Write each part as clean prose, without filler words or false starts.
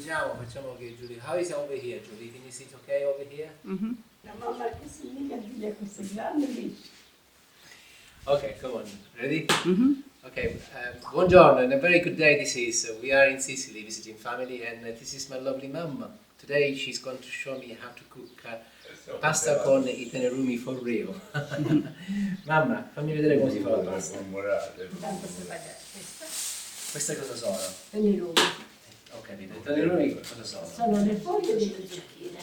Appoggiamo, facciamo che Julie. How is it over here, Julie? Can you sit okay over here? La mamma così mica figlia così grande lì. Okay, come on. Ready? Okay, buongiorno and a very good day this is. We are in Sicily visiting family and this is my lovely mum. Today she's going to show me how to cook pasta con i tenerumi for real. Mamma, fammi vedere come si fa la pasta. Tanto si fa già questa. Queste cosa sono? Tenerumi. Ho capito. I tenerumi cosa sono? Sono le foglie delle zucchine.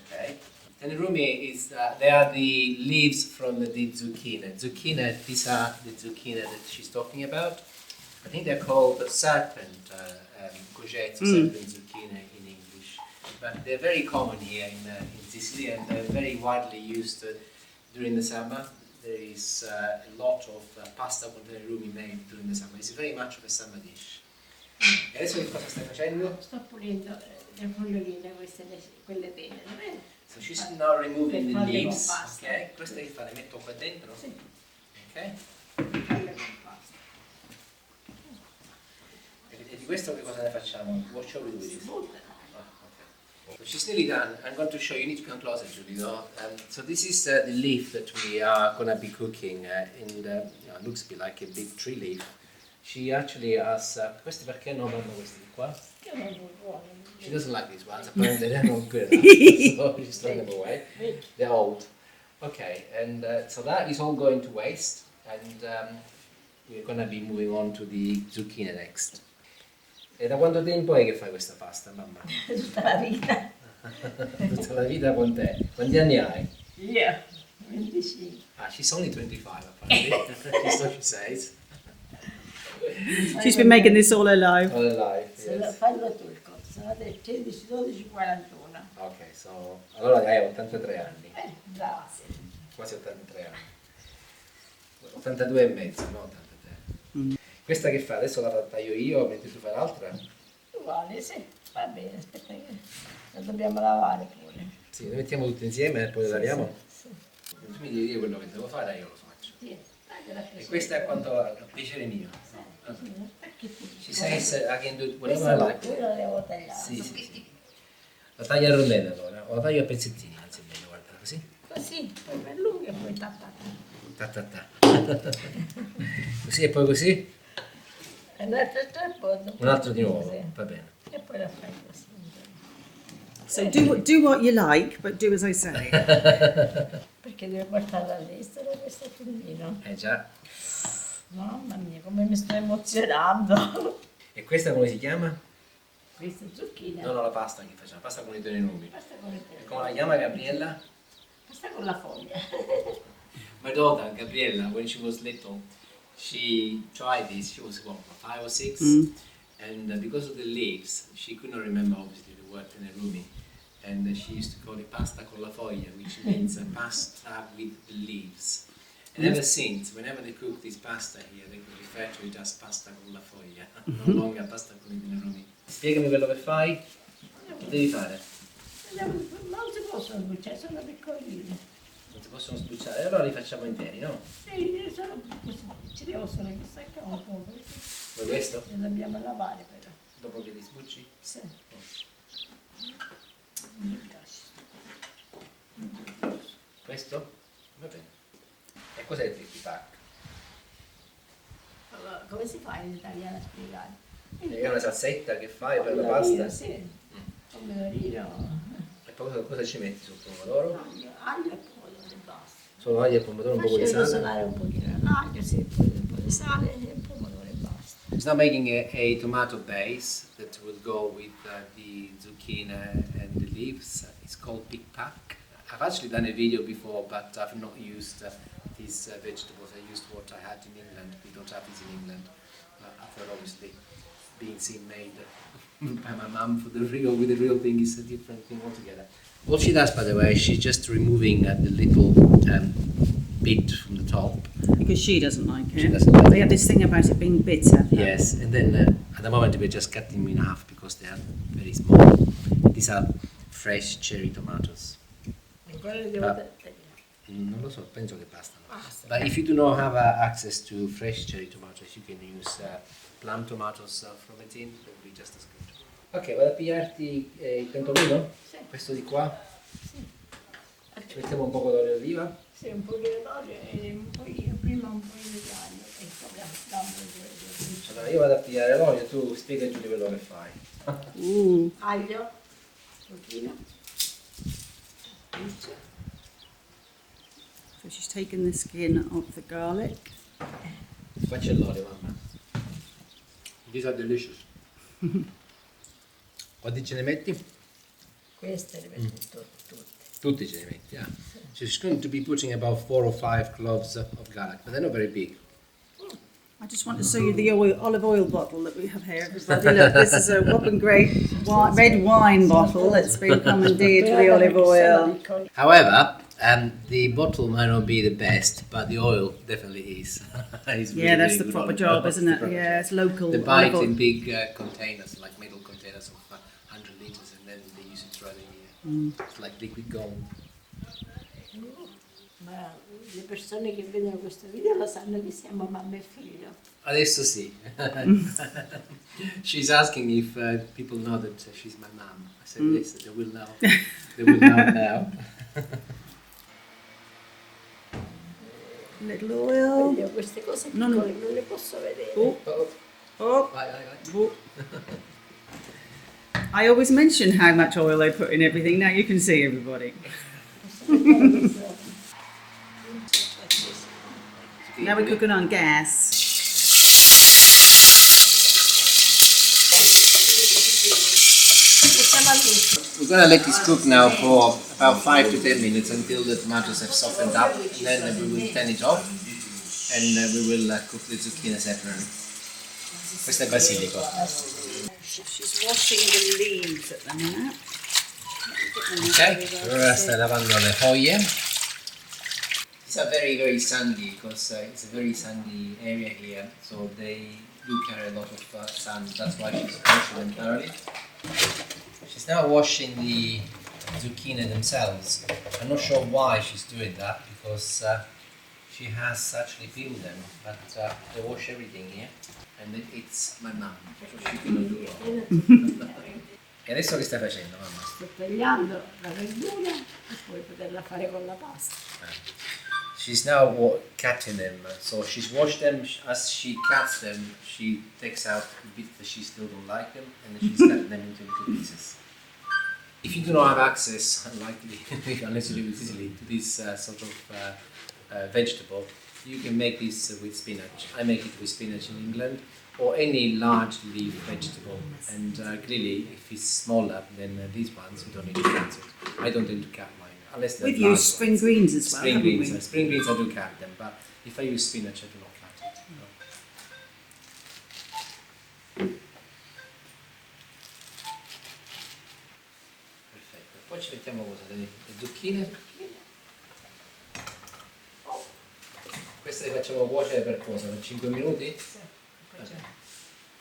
Okay. Tenerumi is they are the leaves from the zucchine. Zucchine, these are the zucchine that she's talking about. I think they're called serpent courgettes, serpent zucchine in English. But they're very common here in Sicily and they're very widely used during the summer. There is a lot of pasta con tenerumi made during the summer. It's very much of a summer dish. E adesso che cosa stai facendo? Sto pulendo le foglioline, queste quelle bene, va bene? So she's now removing the Falle con leaves. pasta. Ok, queste che fa? Le metto qua dentro? Sì, Ok. falle con pasta. E di questo che cosa ne facciamo? What shall we do with Si it? buttano. So she's nearly done. I'm going to show you. You need to come closer, Julie. Though. So this is the leaf that we are going to be cooking, and it looks a bit like a big tree leaf. She actually has. Questi perché non vanno questi qua? Che non è buono. She doesn't like these ones. Apparently they're not good enough, so she's throwing them away. They're old. Okay, and so that is all going to waste, and we're going to be moving on to the zucchine next. E da quanto tempo è che fai questa pasta, mamma? Tutta la vita. Tutta la vita con te. Quanti anni hai? Io, 25. Ah, she's only 25 apparently. So she says. She's been making this all her life. All alive, Se la yes. fallo turco, sono 13, 12, 41. Ok, so allora hai 83 anni. Brava, sì. Quasi 83 anni. 82 e mezzo, no 83. Questa che fa? Adesso la taglio io mentre tu fai l'altra? Uguale, sì. Va bene, aspetta che la dobbiamo lavare pure. Sì, le mettiamo tutte insieme e poi le laviamo. Sì. Tu mi devi dire quello che devo fare, io lo faccio. Sì, tagliala E così. questo è quanto a piacere mio. Perché tu She says I can do it questa whatever I la like. pure la devo tagliare. Sì, sì, sì. La taglio a rondelle allora, o la taglio a pezzettini, anzi è meglio, guarda, così. Così, poi per lungo e poi tappata. Ta ta ta. Così e poi così? E un altro strappo. Un altro di nuovo, Sì. va bene. E poi la fai così. So do what you like, but do as I say. Perché deve portarla all'estero questo filmino. Già. Mamma mia, come mi sto emozionando. E questa come si chiama? Questa zucchine. No, no, la pasta che facciamo, pasta con i tenerumi. Basta con il E come la chiama Gabriella? Basta con la foglia. My daughter, Gabriella, when she was little, she tried this. She was what, 5 or 6, and because of the leaves, she could not remember obviously the word tenerumi, and she used to call it pasta con la foglia, which means pasta with the leaves. And ever since, whenever they cook this pasta here, they could refer to it as pasta con la foglia, no longer pasta con i tenerumi. Spiegami quello che fai. Che devi fare? Non si possono bruciare, sono piccolini. Non si possono sbucciare, allora li facciamo interi, no? Sì, sono così. Ci devo solo che staccare un po'. Vuoi questo? Le dobbiamo lavare però. Dopo che li sbucci? Sì. Mi piace. Questo? Va bene. E cos'è il tricky pack? Allora, come si fa in italiano a spiegare? È una salsetta che fai per la pasta? Sì, pomodorino, E poi cosa ci metti sul pomodoro? aglio e pomodoro e basta. Solo aglio e pomodoro, un po' di Faccio sale. rosolare un pochino l'aglio, sì, poi un po' di sale e il pomodoro e basta. She's now making a tomato base that will go with the zucchine and the leaves. It's called Big Pack. I've actually done a video before, but I've not used these vegetables. I used what I had in England. We don't have these in England. I thought obviously being seen made by my mum for the real with the real thing is a different thing altogether. What she does, by the way, she's just removing the little bit from the top. Because she doesn't like it. She doesn't like They have this thing about it being bitter. Yes, and then at the moment we're just cutting them in half because they are very small. These are fresh cherry tomatoes. E quello li devo Ah. tagliare. Non lo so, penso che bastano. Basta. But if you do not have access to fresh cherry tomatoes, you can use plum tomatoes from a tin. That would be just as good. Ok, vado a pigliarti il pentolino, Sì. questo di qua, Sì. ci mettiamo un po' d'olio d'oliva. Sì, un pochino d'olio e un pochino, prima un pochino di aglio e poi dammi due. Allora io vado a pigliare l'olio, tu spiega a Giulia quello che fai. Aglio, un pochino. So she's taken the skin off the garlic. Qua c'è l'olio, mamma. These are delicious. Quanti ce ne metti? Queste le metto tutte. Tutti ce ne metti, yeah. So she's going to be putting about 4 or 5 cloves of garlic, but they're not very big. I just want to show you the olive oil bottle that we have here, everybody. Look, this is a Whopping Great red wine bottle that's been commandeered for the olive oil. However, the bottle might not be the best, but the oil definitely is. It's Yeah, really, that's really the good proper olive job, oil. isn't That's it? the proper Yeah, job. it's local They olive buy it oil. in big containers, like metal containers of 100 liters, and then they use it throughout the year. It's like liquid gold. Ma le persone che vedono questo video lo sanno che siamo mamma e figlio. Adesso sì. She's asking if people know that she's my mom. I said yes, they will know. They will know now. Little oil. Io queste cose No, piccole no. non le posso vedere. Oh, Oh, oh, vai, vai, vai. oh. I always mention how much oil I put in everything. Now you can see, everybody. Now we're cooking on gas. Siamo all'ultimo. We're gonna let this cook now for about 5 to 10 minutes until the tomatoes have softened up. Then we will turn it off and we will cook the zucchine separately. Questo è basilico. She's washing the leaves at the minute. Ok, ora sta lavando le foglie. It's a very, very sandy because it's a very sandy area here, so they do carry a lot of sand. That's why she's washing them thoroughly. She's now washing the zucchini themselves. I'm not sure why she's doing that because she has actually peeled them, but they wash everything here, and it's my mum, so she cannot do wrong. E adesso che stai facendo, mamma? Sto tagliando la verdura e poi poterla fare con la pasta. She's now cutting them, so she's washed them. As she cuts them, she takes out the bits that she still don't like them, and then she's cutting them into little pieces. If you do not have access, unlikely, unless you live in Sicily, to this sort of vegetable, you can make this with spinach. I make it with spinach in England, or any large leaf vegetable. And clearly, if it's smaller than these ones, you don't need to cut it. I don't tend to cut mine, unless they're We've large used spring ones. greens as well, Spring haven't greens, we? spring greens I do cut them, but if I use spinach I do not cut it. No. Perfetto, poi ci mettiamo cosa? Le zucchine. Queste le facciamo cuocere per cosa? Per 5 minuti? Vabbè.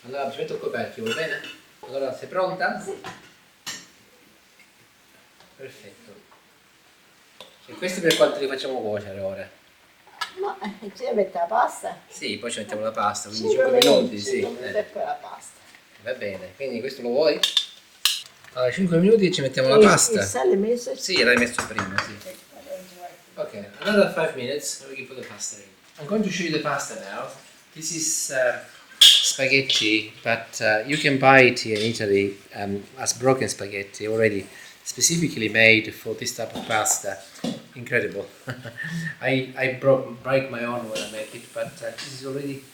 Allora ci metto il coperchio, va bene? Allora sei pronta? Sì. Perfetto. E questi per quanto li facciamo cuocere ora? No, ci mette la pasta. Sì, poi ci mettiamo la pasta, quindi 5 5 minuti, sì. 5 minuti e poi la pasta. Va bene, quindi questo lo vuoi? Allora 5 minuti e ci mettiamo la Il pasta. sale messo? Sì, l'hai messo prima, sì. Okay, another 5 minutes and we can put the pasta in. I'm going to show you the pasta now. This is spaghetti, but you can buy it here in Italy as broken spaghetti already, specifically made for this type of pasta. Incredible. I break my own when I make it, but this is already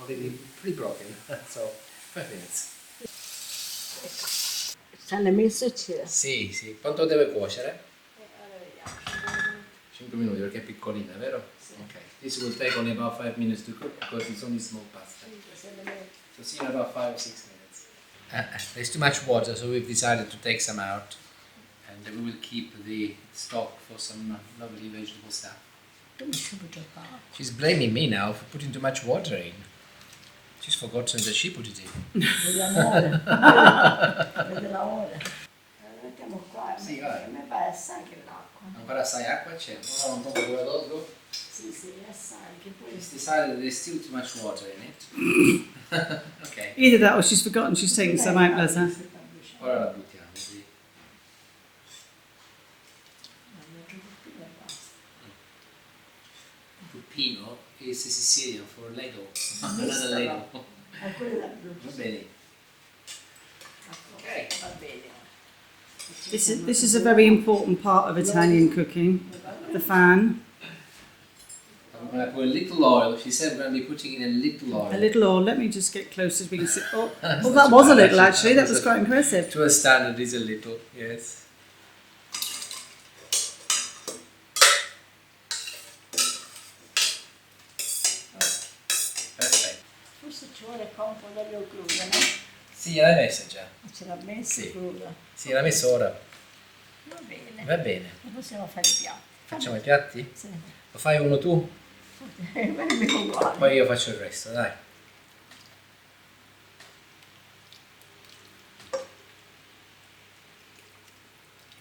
pretty broken. So 5 minutes. Sale messo c'era. Sì, sì. Quanto deve cuocere? 5 minuti perché è piccolina, vero? Ok. This will take only about 5 minutes to cook because it's only small pasta. So see in about 5 or 6 minutes. There's too much water, so we've decided to take some out, and we will keep the stock for some lovely vegetable stuff. She's blaming me now for putting too much water in. She's forgotten that she put it in. Vediamo ora. Vedela ora. Mettiamo qua. Sì, vai. A me pare assai che l'acqua. Ancora assai acqua c'è? No, un po' di addosso. Sì, sì, assai. Che poi It's decided there's still too much water in it. Okay. Either that or she's forgotten she's taken some out, bless her. Ora la buttiamo, sì. Puppino is Sicilian for Lego. Another Lego. Quella Va bene. Okay. va bene. This is a very important part of Italian cooking. The fan. I'm going to put a little oil. She said we're going to be putting in a little oil. A little oil. Let me just get close as we can see. Oh, well, that was a little actually. That was quite impressive. To a standard is a little, yes. Perfetto. Forse ci vuole qua un po' d'olio crudo, no? Sì, l'hai messa già. Ce l'ha messo Sì. crudo. Sì, l'ha messo ora. Va bene. Va bene. E possiamo fare il piatto. Facciamo i piatti? Sì. Lo fai uno tu? Quelli uguali. Poi io faccio il resto, dai.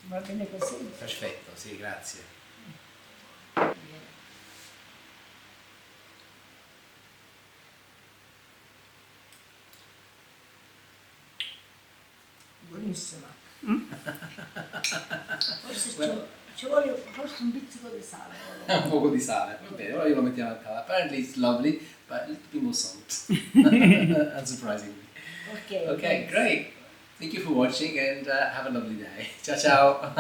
Va bene così. Perfetto, sì, grazie. Buonissima. Forse ci vuole forse un pizzico di sale. Un poco di sale, va bene, ora io lo mettiamo a tavola. Apparently it's lovely, but a little bit more salt. Unsurprisingly. Ok. Okay, great. Thank you for watching and have a lovely day. Ciao ciao.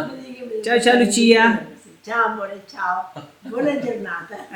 Ciao, ciao, Lucia. Ciao amore, ciao. Buona giornata.